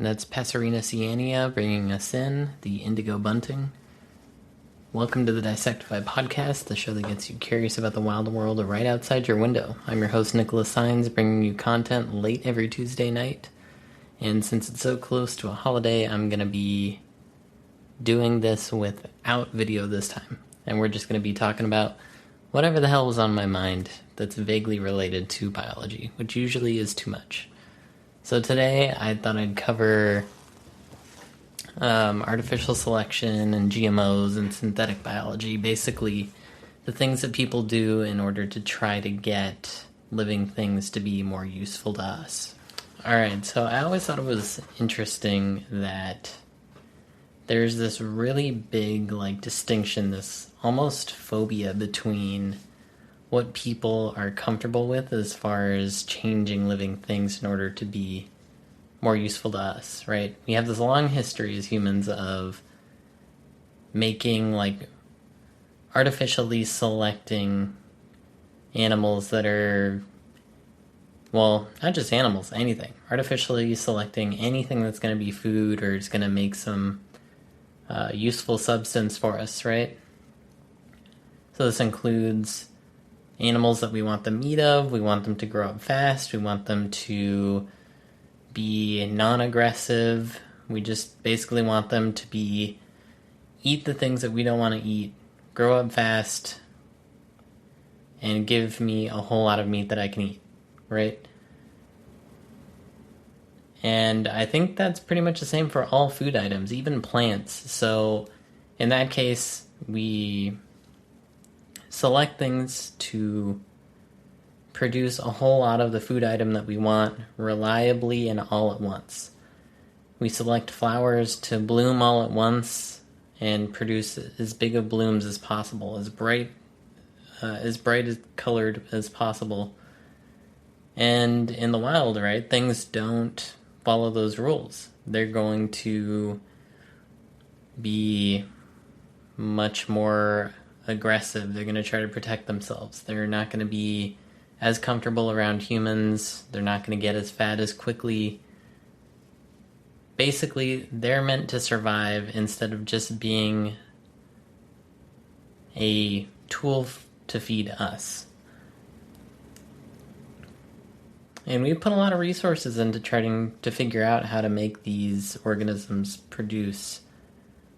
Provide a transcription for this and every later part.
And that's Passerina Cyania bringing us in, the indigo bunting. Welcome to the Dissectify podcast, the show that gets you curious about the wild world right outside your window. I'm your host, Nicholas Sines, bringing you content late every Tuesday night. And since it's so close to a holiday, I'm going to be doing this without video this time. And we're just going to be talking about whatever the hell was on my mind that's vaguely related to biology, which usually is too much. So today I thought I'd cover artificial selection and GMOs and synthetic biology, basically the things that people do in order to try to get living things to be more useful to us. Alright, so I always thought it was interesting that there's this really big distinction, this almost phobia between what people are comfortable with as far as changing living things in order to be more useful to us, right? We have this long history as humans of making, artificially selecting animals that are, well, not just animals, anything. Artificially selecting anything that's going to be food or is going to make some useful substance for us, right? So this includes animals that we want the meat of, we want them to grow up fast, we want them to be non-aggressive, we just basically want them to eat the things that we don't want to eat, grow up fast, and give me a whole lot of meat that I can eat, right? And I think that's pretty much the same for all food items, even plants. So in that case, we select things to produce a whole lot of the food item that we want reliably and all at once. We select flowers to bloom all at once and produce as big of blooms as possible, as bright as colored as possible. And in the wild, right, things don't follow those rules. They're going to be much more aggressive. They're going to try to protect themselves. They're not going to be as comfortable around humans. They're not going to get as fat as quickly. Basically, they're meant to survive instead of just being a tool to feed us. And we put a lot of resources into trying to figure out how to make these organisms produce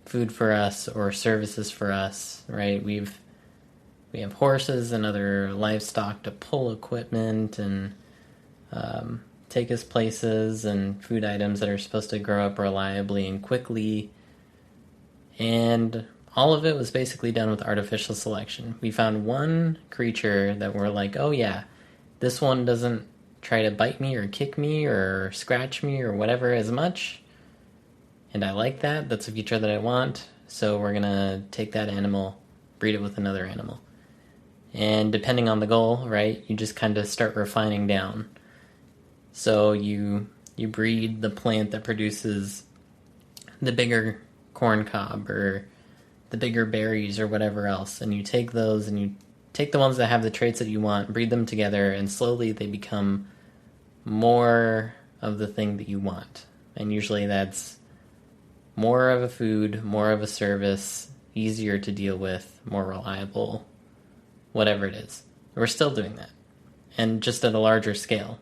food for us or services for us, right? We have horses and other livestock to pull equipment and take us places, and food items that are supposed to grow up reliably and quickly. And all of it was basically done with artificial selection. We found one creature that we're like, oh yeah, this one doesn't try to bite me or kick me or scratch me or whatever as much. And I like that. That's a feature that I want. So we're going to take that animal, breed it with another animal. And depending on the goal, right, you just kind of start refining down. So you breed the plant that produces the bigger corn cob or the bigger berries or whatever else. And you take those and you take the ones that have the traits that you want, breed them together, and slowly they become more of the thing that you want. And usually that's more of a food, more of a service, easier to deal with, more reliable, whatever it is. We're still doing that, and just at a larger scale.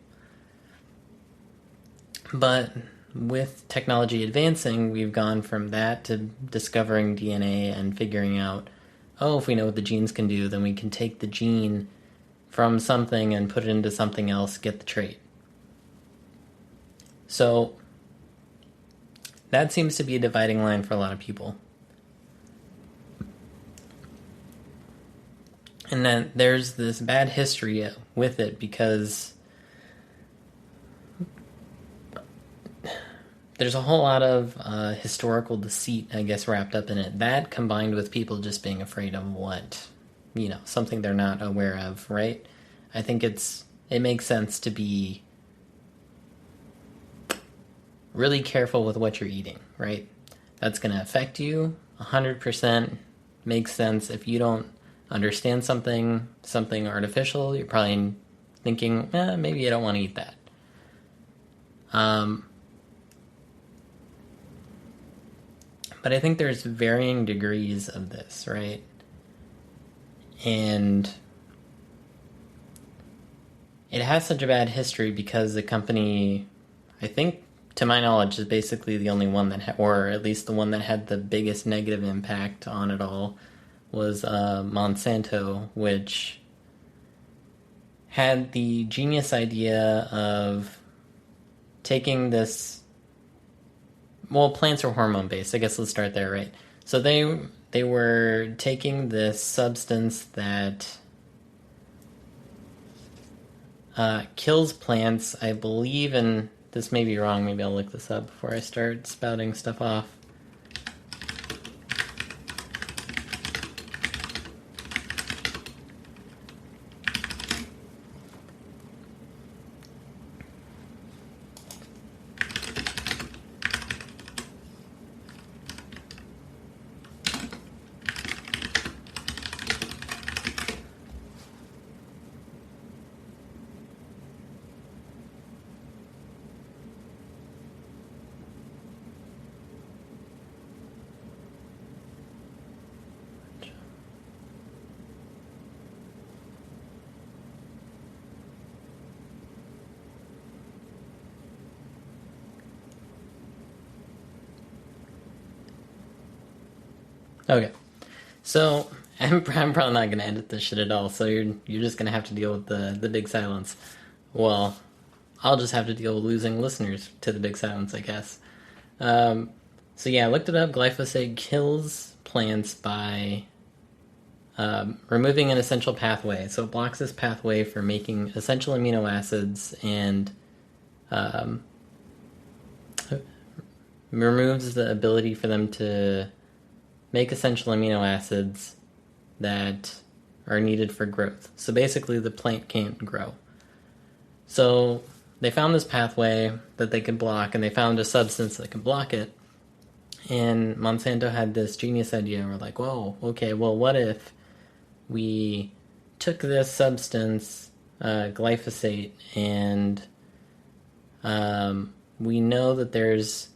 But with technology advancing, we've gone from that to discovering DNA and figuring out, oh, if we know what the genes can do, then we can take the gene from something and put it into something else, get the trait. So that seems to be a dividing line for a lot of people. And then there's this bad history with it because there's a whole lot of historical deceit, I guess, wrapped up in it. That combined with people just being afraid of something they're not aware of, right? I think it makes sense to be really careful with what you're eating, right? That's going to affect you 100%. Makes sense. If you don't understand something artificial, you're probably thinking, maybe I don't want to eat that. But I think there's varying degrees of this, right? And it has such a bad history because the company, I think, to my knowledge, is basically the only one that, or at least the one that had the biggest negative impact on it all, was Monsanto, which had the genius idea of taking this. Well, plants are hormone based. I guess let's start there, right? So they were taking this substance that kills plants, I believe, and this may be wrong. Maybe I'll look this up before I start spouting stuff off. Okay, so I'm probably not gonna edit this shit at all. So you're just gonna have to deal with the big silence. Well, I'll just have to deal with losing listeners to the big silence, I guess. So yeah, I looked it up. Glyphosate kills plants by removing an essential pathway. So it blocks this pathway for making essential amino acids and removes the ability for them to make essential amino acids that are needed for growth. So basically the plant can't grow. So they found this pathway that they could block, and they found a substance that could block it. And Monsanto had this genius idea. We're like, whoa, okay, well, what if we took this substance, glyphosate, and we know that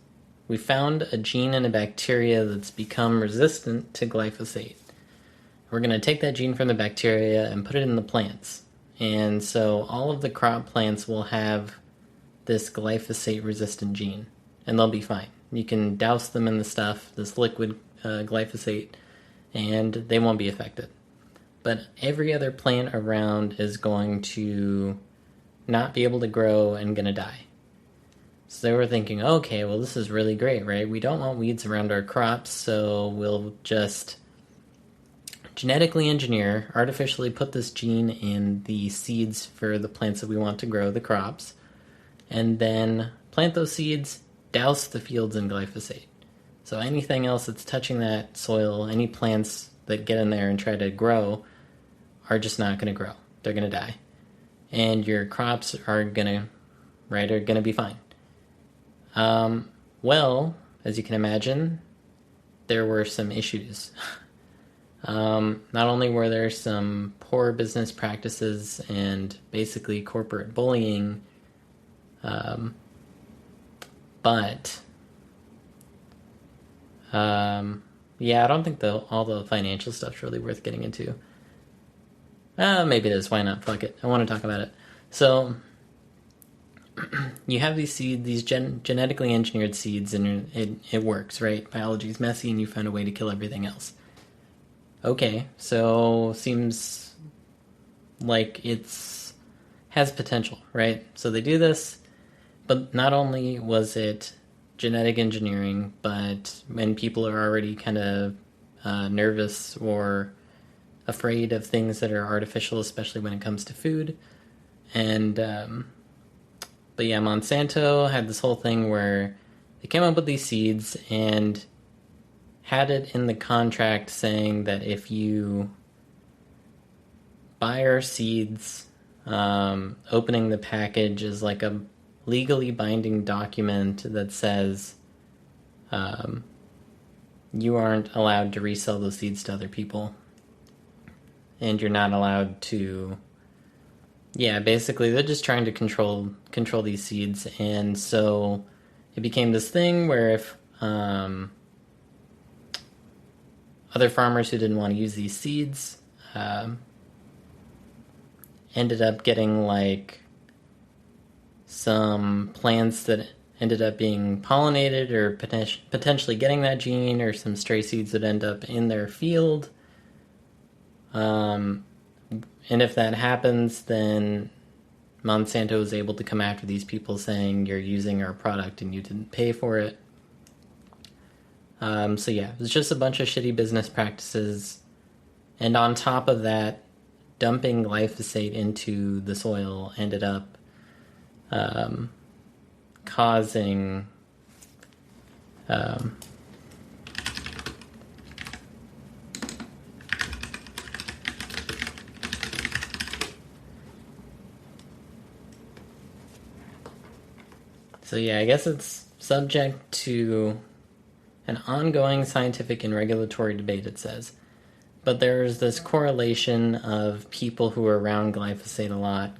we found a gene in a bacteria that's become resistant to glyphosate. We're going to take that gene from the bacteria and put it in the plants. And so all of the crop plants will have this glyphosate-resistant gene, and they'll be fine. You can douse them in the stuff, this liquid glyphosate, and they won't be affected. But every other plant around is going to not be able to grow and going to die. So they were thinking, okay, well, this is really great, right? We don't want weeds around our crops, so we'll just genetically engineer, artificially put this gene in the seeds for the plants that we want to grow, the crops, and then plant those seeds, douse the fields in glyphosate. So anything else that's touching that soil, any plants that get in there and try to grow, are just not going to grow. They're going to die. And your crops are going to be fine. Well, as you can imagine, there were some issues. Not only were there some poor business practices and basically corporate bullying, but yeah, I don't think all the financial stuff's really worth getting into. Maybe it is. Why not? Fuck it. I want to talk about it. So you have these seeds, these genetically engineered seeds, and it works, right? Biology's messy, and you find a way to kill everything else. Okay, so seems like has potential, right? So they do this, but not only was it genetic engineering, but when people are already kind of nervous or afraid of things that are artificial, especially when it comes to food, and but yeah, Monsanto had this whole thing where they came up with these seeds and had it in the contract saying that if you buy our seeds, opening the package is like a legally binding document that says you aren't allowed to resell those seeds to other people. And you're not allowed to... Yeah, basically, they're just trying to control these seeds, and so it became this thing where if other farmers who didn't want to use these seeds ended up getting like some plants that ended up being pollinated or potentially getting that gene, or some stray seeds that end up in their field. And if that happens, then Monsanto is able to come after these people saying you're using our product and you didn't pay for it. So yeah, it was just a bunch of shitty business practices. And on top of that, dumping glyphosate into the soil ended up causing so yeah, I guess it's subject to an ongoing scientific and regulatory debate, it says. But there's this correlation of people who are around glyphosate a lot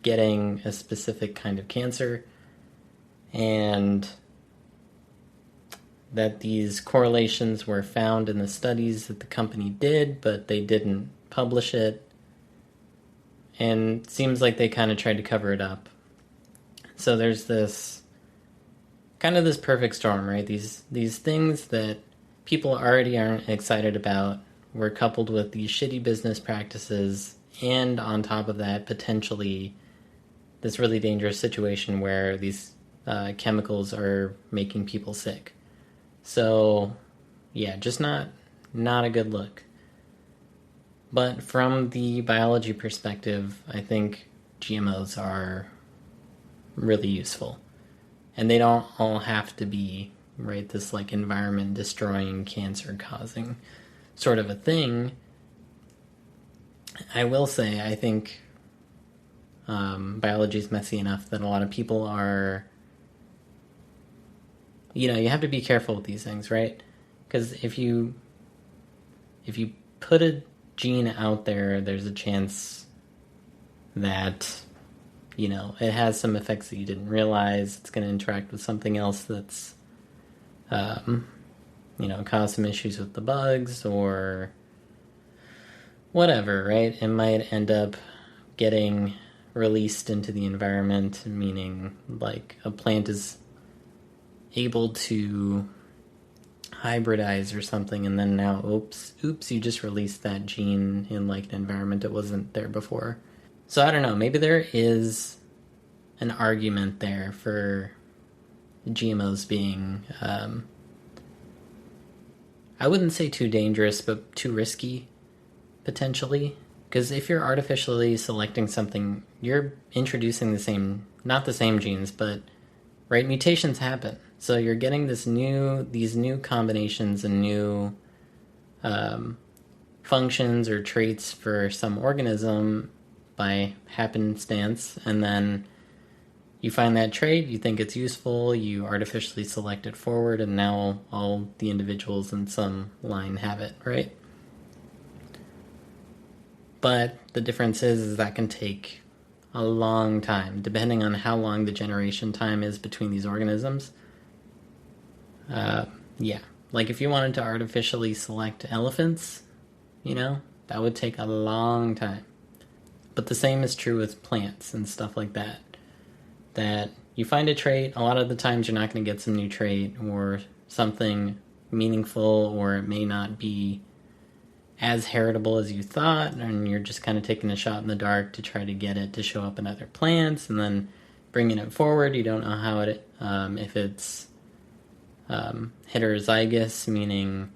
getting a specific kind of cancer, and that these correlations were found in the studies that the company did, but they didn't publish it, and it seems like they kind of tried to cover it up. So there's this kind of this perfect storm, right? These things that people already aren't excited about were coupled with these shitty business practices, and on top of that, potentially this really dangerous situation where these chemicals are making people sick. So, yeah, just not a good look. But from the biology perspective, I think GMOs are really useful. And they don't all have to be, right, this like environment destroying, cancer causing sort of a thing. I will say, I think biology is messy enough that a lot of people are, you have to be careful with these things, right? Because if you put a gene out there, there's a chance that it has some effects that you didn't realize. It's going to interact with something else that's cause some issues with the bugs or whatever, right? It might end up getting released into the environment, meaning like a plant is able to hybridize or something, and then now oops, you just released that gene in like an environment that wasn't there before. So I don't know, maybe there is an argument there for GMOs being I wouldn't say too dangerous, but too risky, potentially. Because if you're artificially selecting something, you're introducing not the same genes, but, right, mutations happen. So you're getting these new combinations and new functions or traits for some organism by happenstance, and then you find that trait, you think it's useful, you artificially select it forward, and now all the individuals in some line have it, right? But the difference is that can take a long time, depending on how long the generation time is between these organisms. Like if you wanted to artificially select elephants, that would take a long time. But the same is true with plants and stuff like that. That you find a trait, a lot of the times you're not going to get some new trait or something meaningful, or it may not be as heritable as you thought, and you're just kind of taking a shot in the dark to try to get it to show up in other plants, and then bringing it forward. You don't know how it, if it's heterozygous, meaning,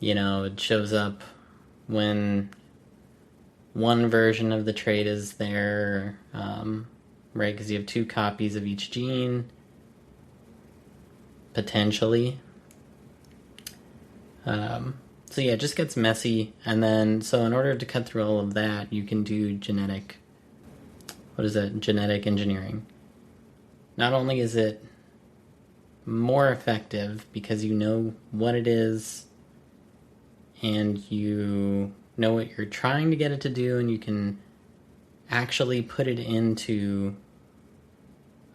it shows up when one version of the trait is there, right? Because you have two copies of each gene, potentially. So yeah, it just gets messy. And then, so in order to cut through all of that, you can do genetic engineering. Not only is it more effective because you know what it is and you know what you're trying to get it to do, and you can actually put it into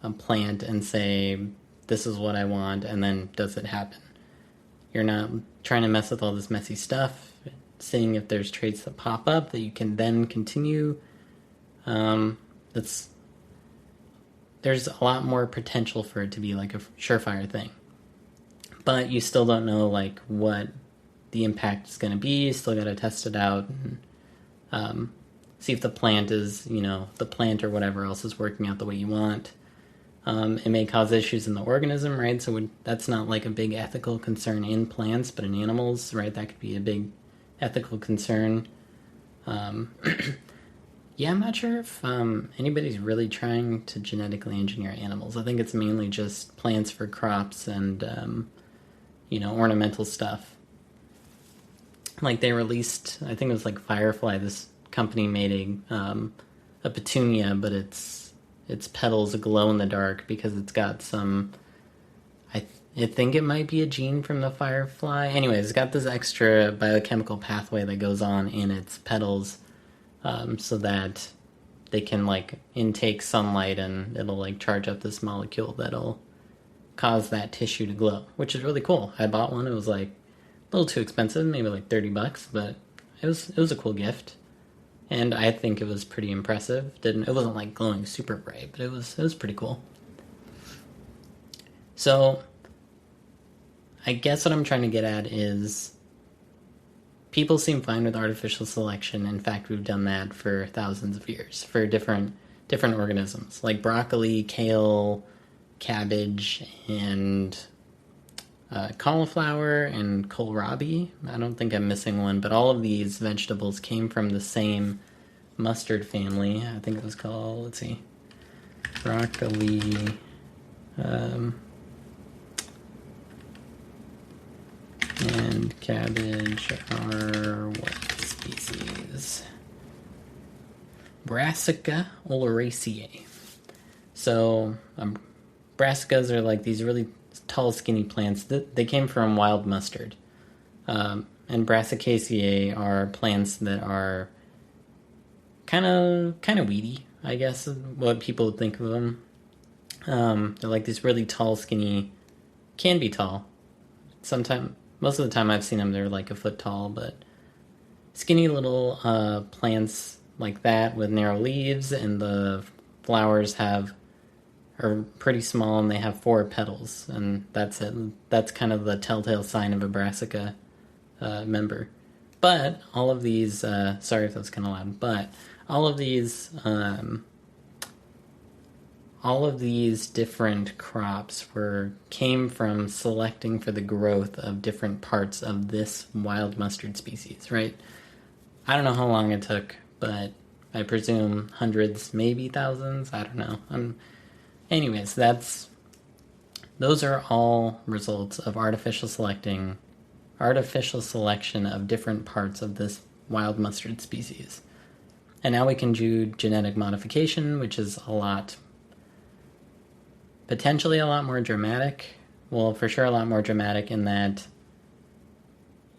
a plant and say, this is what I want, and then does it happen? You're not trying to mess with all this messy stuff, seeing if there's traits that pop up that you can then continue. That's There's a lot more potential for it to be like a surefire thing. But you still don't know like what the impact is going to be. You still got to test it out and see if the plant is, the plant or whatever else is working out the way you want. It may cause issues in the organism, right? So that's not like a big ethical concern in plants, but in animals, right? That could be a big ethical concern. Yeah, I'm not sure if anybody's really trying to genetically engineer animals. I think it's mainly just plants for crops and, ornamental stuff. Like they released, I think it was like Firefly, this company made a petunia, but its petals glow in the dark because it's got some, I think it might be a gene from the firefly. Anyways, it's got this extra biochemical pathway that goes on in its petals, so that they can like intake sunlight and it'll like charge up this molecule that'll cause that tissue to glow, which is really cool. I bought one. It was like a little too expensive, maybe like $30, but it was a cool gift. And I think it was pretty impressive. It wasn't like glowing super bright, but it was pretty cool. So I guess what I'm trying to get at is people seem fine with artificial selection. In fact, we've done that for thousands of years for different organisms like broccoli, kale, cabbage, and cauliflower and kohlrabi. I don't think I'm missing one, but all of these vegetables came from the same mustard family. I think it was called, let's see, broccoli, and cabbage are what species? Brassica oleracea. So, brassicas are like these really tall, skinny plants. They came from wild mustard. And Brassicaceae are plants that are kind of weedy, I guess, is what people would think of them. They're like these really tall, skinny, can be tall. Most of the time I've seen them, they're like a foot tall, but skinny little plants like that with narrow leaves, and the flowers are pretty small, and they have 4 petals, and that's it. That's kind of the telltale sign of a brassica member. But all of these, sorry if that's kind of loud, but all of these different crops came from selecting for the growth of different parts of this wild mustard species, right? I don't know how long it took, but I presume hundreds, maybe thousands. I don't know. Anyways, those are all results of artificial selection of different parts of this wild mustard species. And now we can do genetic modification, which is potentially a lot more dramatic. Well, for sure a lot more dramatic in that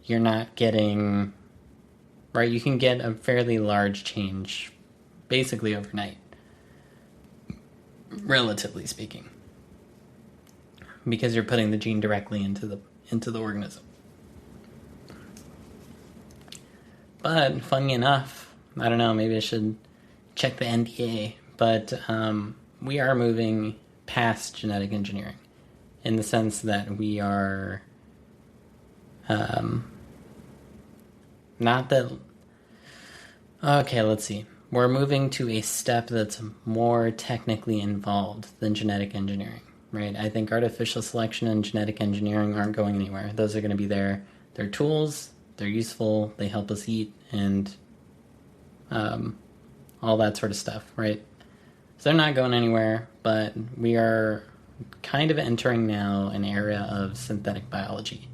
you're not getting, right, you can get a fairly large change basically overnight, relatively speaking, because you're putting the gene directly into the organism. But funny enough, I don't know, maybe I should check the NDA, but we are moving past genetic engineering in the sense that we are let's see. We're moving to a step that's more technically involved than genetic engineering, right? I think artificial selection and genetic engineering aren't going anywhere. Those are going to be there. They're tools, they're useful, they help us eat, and all that sort of stuff, right? So they're not going anywhere, but we are kind of entering now an era of synthetic biology.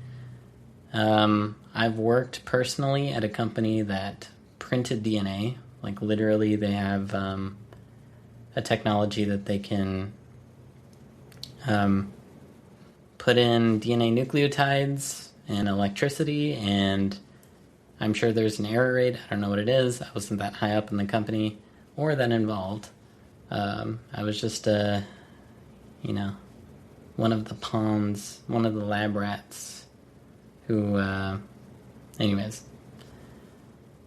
I've worked personally at a company that printed DNA. Like literally they have a technology that they can put in DNA nucleotides and electricity, and I'm sure there's an error rate. I don't know what it is. I wasn't that high up in the company or that involved. I was just, one of the pawns, one of the lab rats who, anyways.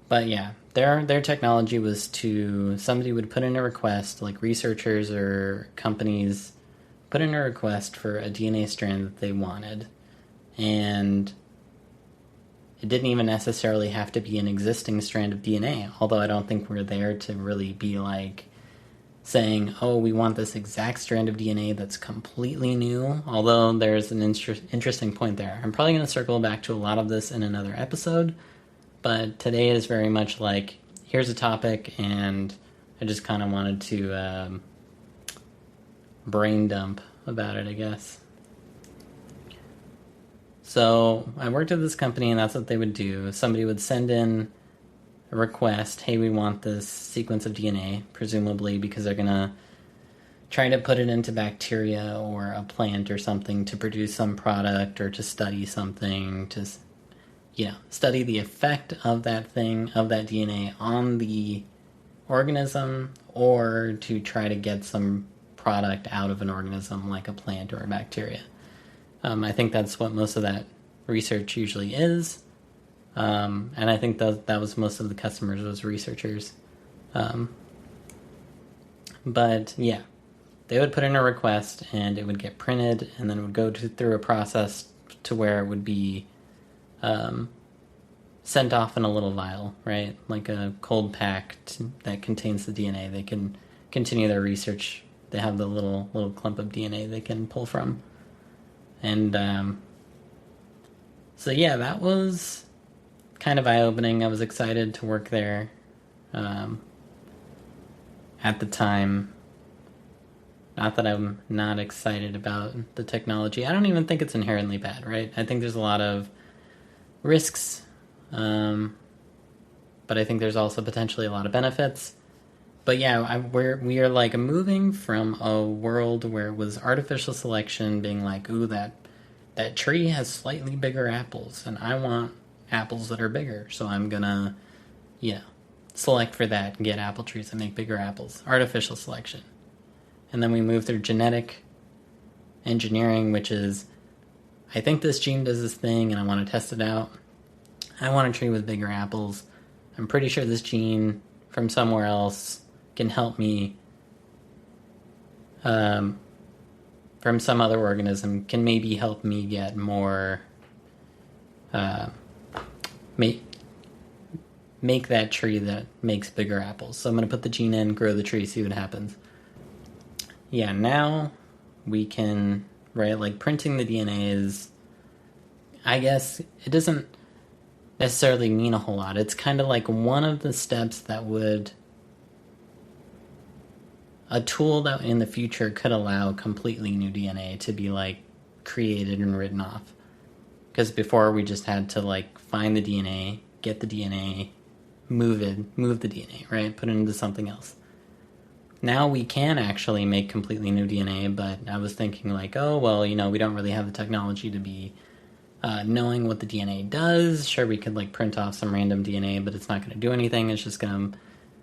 But yeah, their technology was somebody would put in a request, like researchers or companies put in a request for a DNA strand that they wanted, and it didn't even necessarily have to be an existing strand of DNA, although I don't think we're there to really be like saying, oh, we want this exact strand of DNA that's completely new, although there's an interesting point there. I'm probably going to circle back to a lot of this in another episode, but today is very much like, here's a topic, and I just kind of wanted to brain dump about it, I guess. So I worked at this company, and that's what they would do. Somebody would send in a request, hey, we want this sequence of DNA, presumably because they're going to try to put it into bacteria or a plant or something to produce some product or to study something, to study the effect of that thing, of that DNA on the organism, or to try to get some product out of an organism like a plant or a bacteria. I think that's what most of that research usually is. And I think that was most of the customers, was researchers. But yeah, they would put in a request and it would get printed, and then it would go through a process to where it would be sent off in a little vial, right? Like a cold pack that contains the DNA. They can continue their research. They have the little clump of DNA they can pull from. And so yeah, that was kind of eye-opening. I was excited to work there at the time. Not that I'm not excited about the technology. I don't even think it's inherently bad, right? I think there's a lot of risks, but I think there's also potentially a lot of benefits. But yeah, we are like moving from a world where it was artificial selection, being like, ooh, that tree has slightly bigger apples, and I want apples that are bigger, so I'm gonna, select for that and get apple trees that make bigger apples. Artificial selection. And then we move through genetic engineering, which is, I think this gene does this thing, and I want to test it out. I want a tree with bigger apples. I'm pretty sure this gene from somewhere else can help me, from some other organism, can maybe help me get more, make that tree that makes bigger apples. So I'm going to put the gene in, grow the tree, see what happens. Yeah, now we can, right, like printing the DNA is, I guess, it doesn't necessarily mean a whole lot. It's kind of like one of the steps that would, a tool that in the future could allow completely new DNA to be like created and written off. Because before we just had to like find the DNA, get the DNA, move the DNA, right? Put it into something else. Now we can actually make completely new DNA, but I was thinking like, oh, well, we don't really have the technology to be knowing what the DNA does. Sure, we could like print off some random DNA, but it's not going to do anything. It's just going to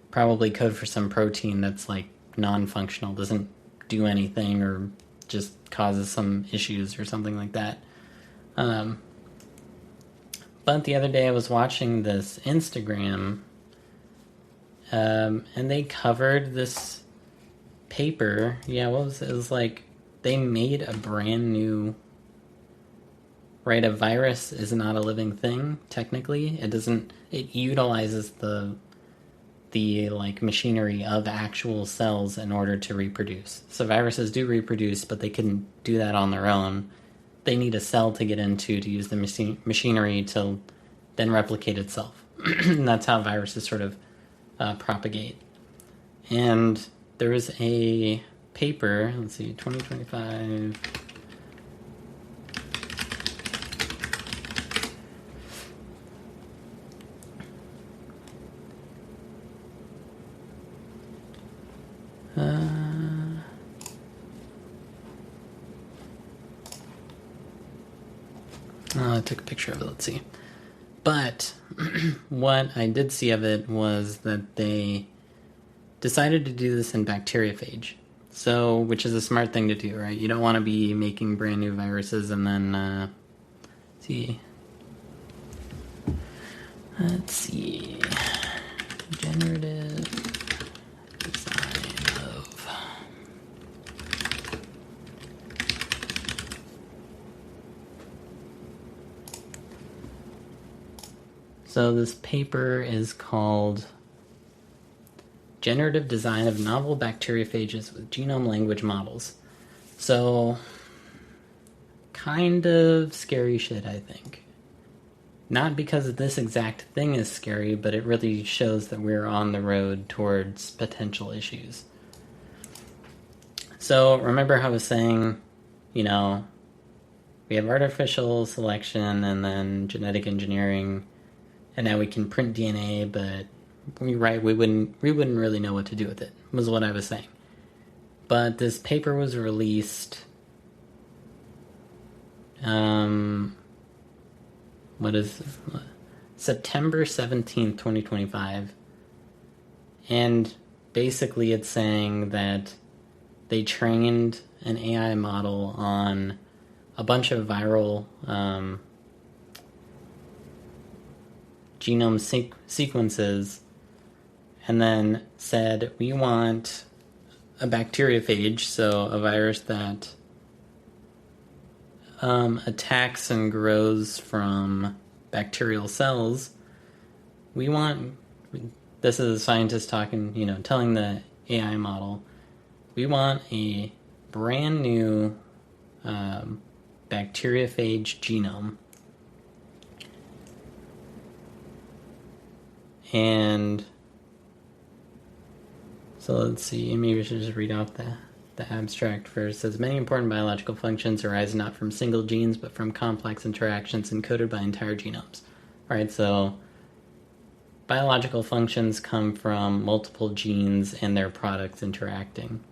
probably code for some protein that's like non-functional, doesn't do anything, or just causes some issues or something like that. But the other day I was watching this Instagram, and they covered this paper. Yeah, what was it? It was like they made a brand new, right? A virus is not a living thing, technically. It utilizes the like machinery of actual cells in order to reproduce. So viruses do reproduce, but they couldn't do that on their own. They need a cell to get into to use the machinery to then replicate itself. And that's how viruses sort of propagate. And there was a paper, let's see, 2025. I took a picture of it, let's see. But what I did see of it was that they decided to do this in bacteriophage. So, which is a smart thing to do, right? You don't want to be making brand new viruses and then, see. Let's see. Generative design of So this paper is called Generative Design of Novel Bacteriophages with Genome Language Models. So, kind of scary shit, I think. Not because this exact thing is scary, but it really shows that we're on the road towards potential issues. So, remember how I was saying, we have artificial selection and then genetic engineering, and now we can print DNA, but we wouldn't really know what to do with it, was what I was saying. But this paper was released September 17th, 2025. And basically it's saying that they trained an AI model on a bunch of viral genome sequences and then said, we want a bacteriophage, so a virus that attacks and grows from bacterial cells. This is a scientist talking, telling the AI model, we want a brand new bacteriophage genome. And so let's see, maybe we should just read off the abstract first. It says, many important biological functions arise not from single genes, but from complex interactions encoded by entire genomes. All right, so biological functions come from multiple genes and their products interacting.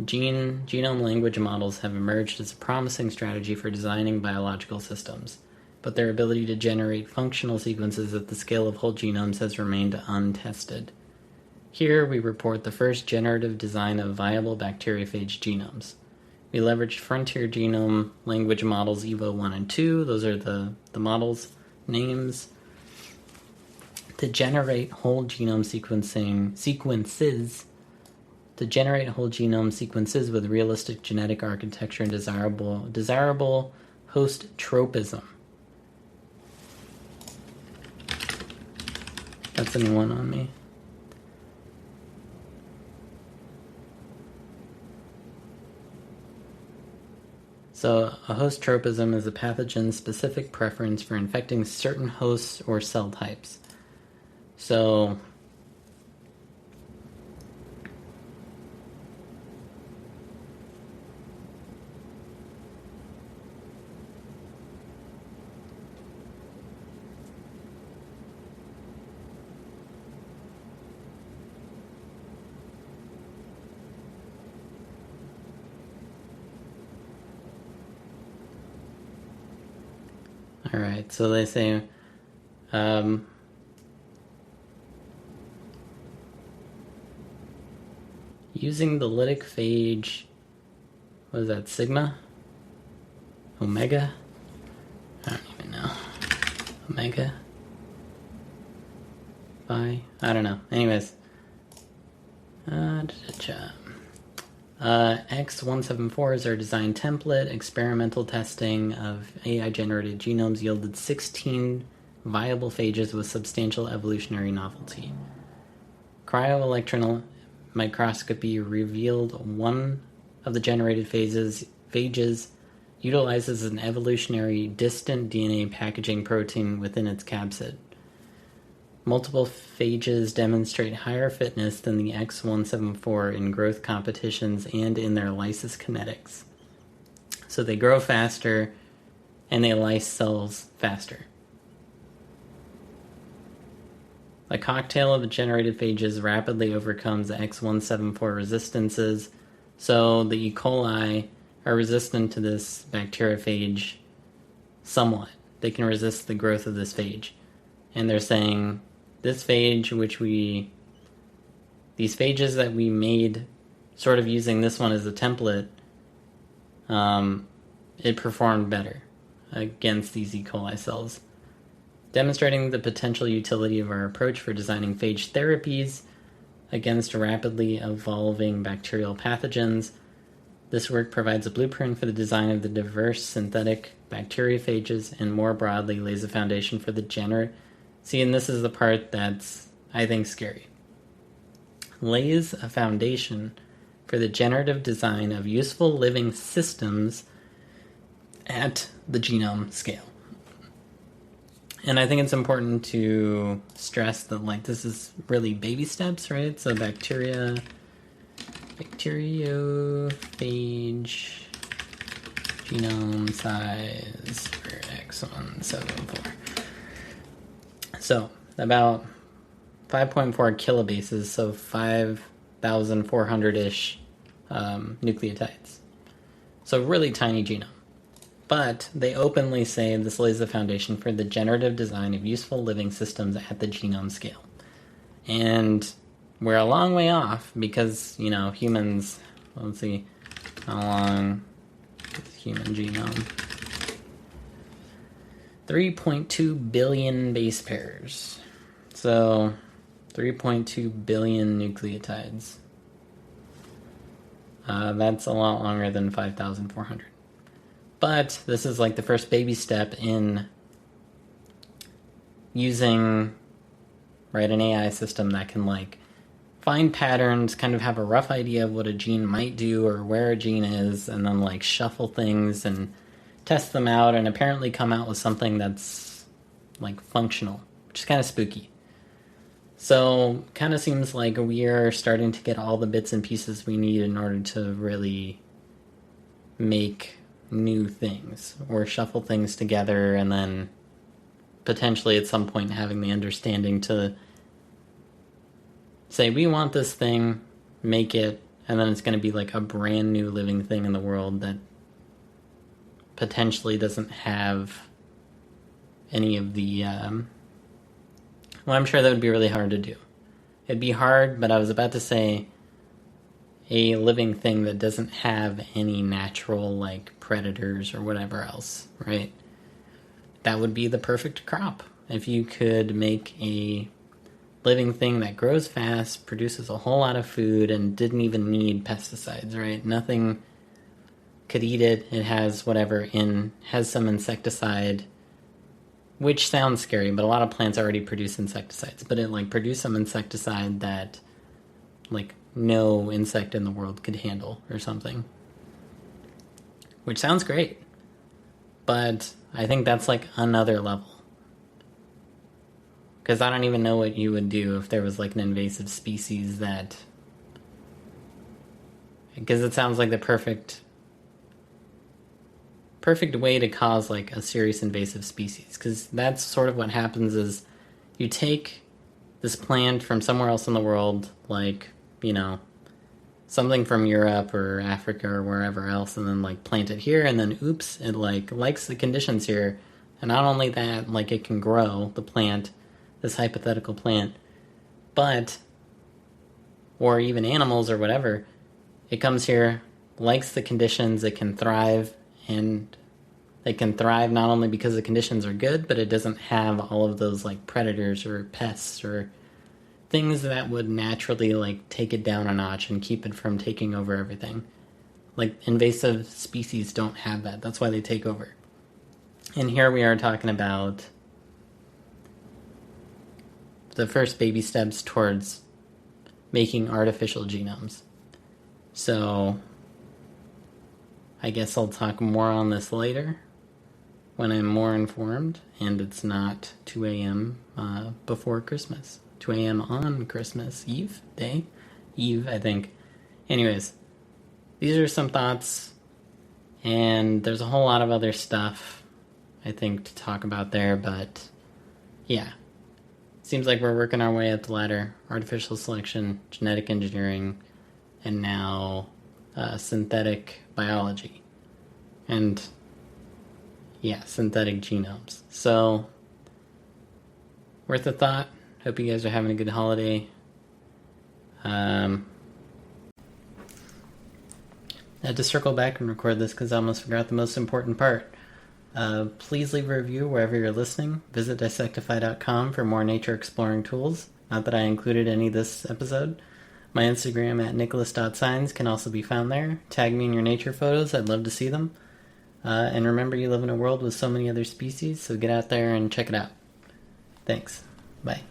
Genome language models have emerged as a promising strategy for designing biological systems, but their ability to generate functional sequences at the scale of whole genomes has remained untested. Here we report the first generative design of viable bacteriophage genomes. We leveraged frontier genome language models EVO 1 and 2, those are the models' names, to generate whole genome sequences with realistic genetic architecture and desirable host tropism. That's a new one on me. So, a host tropism is a pathogen-specific preference for infecting certain hosts or cell types. So, all right, so they say, using the lytic phage, what is that, sigma? Omega? I don't even know. Omega? Phi? I don't know. Anyways. X174 is our design template. Experimental testing of AI-generated genomes yielded 16 viable phages with substantial evolutionary novelty. Cryo-electron microscopy revealed one of the generated phages utilizes an evolutionary distant DNA packaging protein within its capsid. Multiple phages demonstrate higher fitness than the X174 in growth competitions and in their lysis kinetics. So they grow faster and they lyse cells faster. A cocktail of the generated phages rapidly overcomes the X174 resistances, so the E. coli are resistant to this bacteriophage somewhat. They can resist the growth of this phage. And they're saying this phage, these phages that we made sort of using this one as a template, it performed better against these E. coli cells. demonstrating the potential utility of our approach for designing phage therapies against rapidly evolving bacterial pathogens. This work provides a blueprint for the design of the diverse synthetic bacteriophages and more broadly lays a foundation for the See, and this is the part that's, I think, scary. Lays a foundation for the generative design of useful living systems at the genome scale. And I think it's important to stress that, like, this is really baby steps, right? So bacteriophage genome size for X174. So about 5.4 kilobases, so 5,400-ish nucleotides. So really tiny genome. But they openly say this lays the foundation for the generative design of useful living systems at the genome scale. And we're a long way off because, humans, let's see, how long is the human genome? 3.2 billion base pairs. So 3.2 billion nucleotides. That's a lot longer than 5,400. But this is like the first baby step in using, right, an AI system that can like find patterns, kind of have a rough idea of what a gene might do or where a gene is, and then like shuffle things and test them out and apparently come out with something that's like functional, which is kind of spooky. So kind of seems like we are starting to get all the bits and pieces we need in order to really make new things or shuffle things together, and then potentially at some point having the understanding to say, we want this thing, make it, and then it's going to be like a brand new living thing in the world that potentially doesn't have any of the well, I'm sure that would be really hard to do. It'd be hard, but I was about to say a living thing that doesn't have any natural like predators or whatever else, right? That would be the perfect crop. If you could make a living thing that grows fast, produces a whole lot of food, and didn't even need pesticides, right? Nothing could eat it. It has whatever has some insecticide, which sounds scary, but a lot of plants already produce insecticides. But it like produced some insecticide that like no insect in the world could handle or something. Which sounds great. But I think that's like another level. Because I don't even know what you would do if there was like an invasive species that... Because it sounds like the perfect way to cause like a serious invasive species. Because that's sort of what happens is you take this plant from somewhere else in the world, like, something from Europe or Africa or wherever else, and then like plant it here, and then oops, it like likes the conditions here. And not only that, like it can grow the plant, this hypothetical plant, but, or even animals or whatever, it comes here, likes the conditions, it can thrive, and it can thrive not only because the conditions are good, but it doesn't have all of those like predators or pests or things that would naturally like take it down a notch and keep it from taking over everything. Like invasive species don't have that. That's why they take over. And here we are talking about the first baby steps towards making artificial genomes. So I guess I'll talk more on this later when I'm more informed and it's not 2 a.m. Before Christmas. 2 a.m. on Christmas Eve day. Eve, I think. Anyways, these are some thoughts, and there's a whole lot of other stuff, I think, to talk about there, but yeah. Seems like we're working our way up the ladder. Artificial selection, genetic engineering, and now synthetic biology. And yeah, synthetic genomes. So, worth a thought. Hope you guys are having a good holiday. I had to circle back and record this because I almost forgot the most important part. Please leave a review wherever you're listening. Visit dissectify.com for more nature exploring tools. Not that I included any this episode. My Instagram at nicholas.signs can also be found there. Tag me in your nature photos. I'd love to see them. And remember, you live in a world with so many other species, so get out there and check it out. Thanks. Bye.